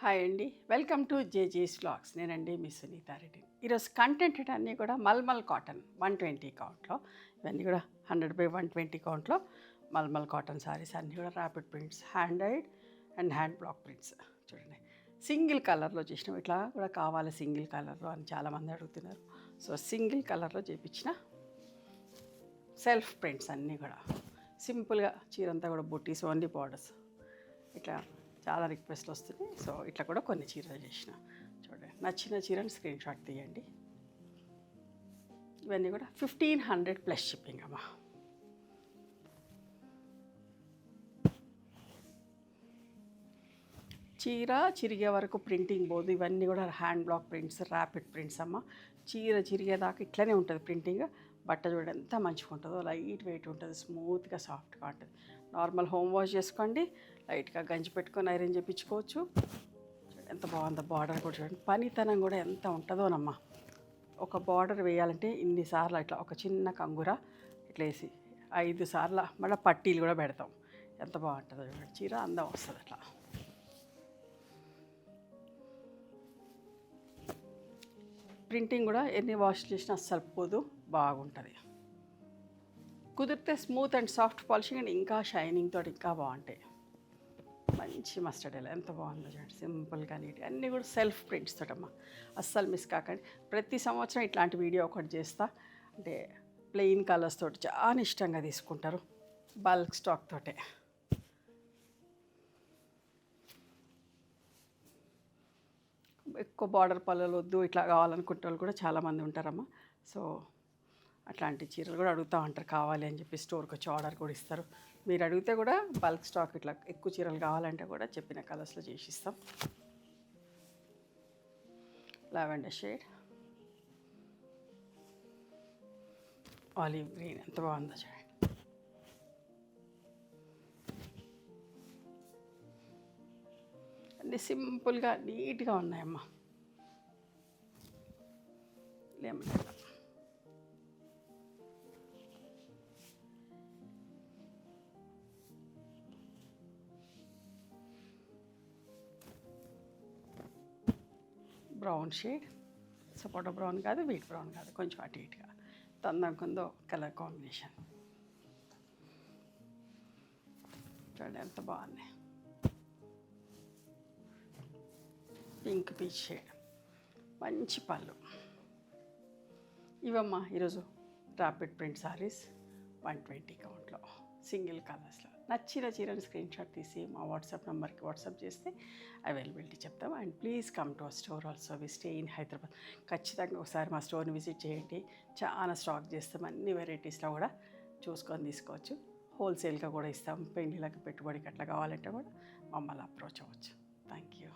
Hi అండి, welcome to జేజీస్ vlogs. నేనండి మీ సునీతారెడ్డి. ఈరోజు కంటెంట్ అన్నీ కూడా మల్మల్ కాటన్ 120 కౌంట్లో, ఇవన్నీ కూడా 100/120 కౌంట్లో మల్మల్ కాటన్ సారీస్ అన్నీ కూడా rapid prints, hand died and hand block prints. చూడండి, సింగిల్ కలర్లో చేసినాం. ఇట్లా కూడా కావాలి సింగిల్ కలర్లో అని చాలామంది అడుగుతున్నారు. సో సింగిల్ కలర్లో చేయించిన సెల్ఫ్ ప్రింట్స్ అన్నీ కూడా సింపుల్గా, చీరంతా కూడా బుట్టీస్, ఓన్లీ బార్డర్స్. ఇట్లా చాలా రిక్వెస్ట్లు వస్తున్నాయి. సో ఇట్లా కూడా కొన్ని చీరలు చేసిన. చూడండి, నచ్చిన చీరని స్క్రీన్ షాట్ తీయండి. ఇవన్నీ కూడా 1500 ప్లస్ షిప్పింగ్ అమ్మా. చీర చిరిగే వరకు ప్రింటింగ్ పోదు. ఇవన్నీ కూడా hand block prints, rapid prints అమ్మ. చీర చిరిగేదాకా ఇట్లనే ఉంటుంది ప్రింటింగ్. బట్ట చూడండి ఎంత మంచిగా ఉంటుందో, లైట్ వెయిట్ ఉంటుంది, స్మూత్గా సాఫ్ట్గా ఉంటుంది. నార్మల్ హోమ్ వాష్ చేసుకోండి, లైట్గా గంజి పెట్టుకొని ఐరన్ చేయించుకోవచ్చు. ఎంత బాగుందో బార్డర్ కూడా చూడండి. పనితనం కూడా ఎంత ఉంటుందోనమ్మా. ఒక బార్డర్ వేయాలంటే ఇన్నిసార్లు ఇట్లా ఒక చిన్న కంగుర ఇట్లా వేసి 5 సార్లు మళ్ళీ పట్టీలు కూడా పెడతాం. ఎంత బాగుంటుందో చూడండి. చీర అందం వస్తుంది అట్లా. ప్రింటింగ్ కూడా ఎన్ని వాష్ చేసినా అస్సలు పోదు, బాగుంటుంది. కుదిరితే smooth and soft polishing and ఇంకా షైనింగ్ తోటి ఇంకా బాగుంటాయి. మంచి మస్టర్డ్ ఎలా ఎంత బాగుందో చూడండి, సింపుల్గా నీట్గా. అన్నీ కూడా సెల్ఫ్ ప్రింట్స్ తోటమ్మా, అస్సలు మిస్ కాకండి. ప్రతి సంవత్సరం ఇట్లాంటి వీడియో ఒకటి చేస్తా. అంటే ప్లెయిన్ కలర్స్ తోటి చాలా ఇష్టంగా తీసుకుంటారు, బల్క్ స్టాక్ తోటే. ఎక్కువ బార్డర్ పళ్ళలు వద్దు ఇట్లా కావాలనుకుంటే వాళ్ళు కూడా చాలామంది ఉంటారమ్మా. సో అట్లాంటి చీరలు కూడా అడుగుతూ ఉంటారు, కావాలి అని చెప్పి స్టోర్కి వచ్చి ఆర్డర్ కూడా ఇస్తారు. మీరు అడిగితే కూడా బల్క్ స్టాక్ ఇట్లా ఎక్కువ చీరలు కావాలంటే కూడా చెప్పిన కలర్స్లో చేసిస్తాం. లావెండర్ షేడ్, ఆలివ్ గ్రీన్ ఎంత బాగుందో చూడండి. అన్నీ సింపుల్గా నీట్గా ఉన్నాయమ్మా. లెమన్ బ్రౌన్ షేడ్, సపోటా బ్రౌన్ కాదు, వీట్ బ్రౌన్ కాదు, కొంచెం అటు ఇటుగా తందకుందో కలర్ కాంబినేషన్. చూడండి ఎంత బాగుంది. పింక్ పీచ్ షేడ్, మంచి పళ్ళు. ఇవమ్మా ఈరోజు ర్యాపిడ్ ప్రింట్ సారీస్ 120 కౌంట్లో సింగిల్ కలర్స్లో. నచ్చిన చీరని స్క్రీన్ షాట్ తీసి మా వాట్సాప్ నెంబర్కి వాట్సాప్ చేస్తే అవైలబిలిటీ చెప్తాం. And please come to our store also. We stay in Hyderabad. ఖచ్చితంగా ఒకసారి మా స్టోర్ని విజిట్ చేయండి. చాలా స్టాక్ చేస్తాం, అన్ని వెరైటీస్లో కూడా చూసుకొని తీసుకోవచ్చు. హోల్సేల్గా కూడా ఇస్తాం. పెళ్ళిళ్ళకి పెట్టుబడికి అట్లా కావాలంటే కూడా మమ్మల్ని అప్రోచ్ అవ్వచ్చు. Thank you.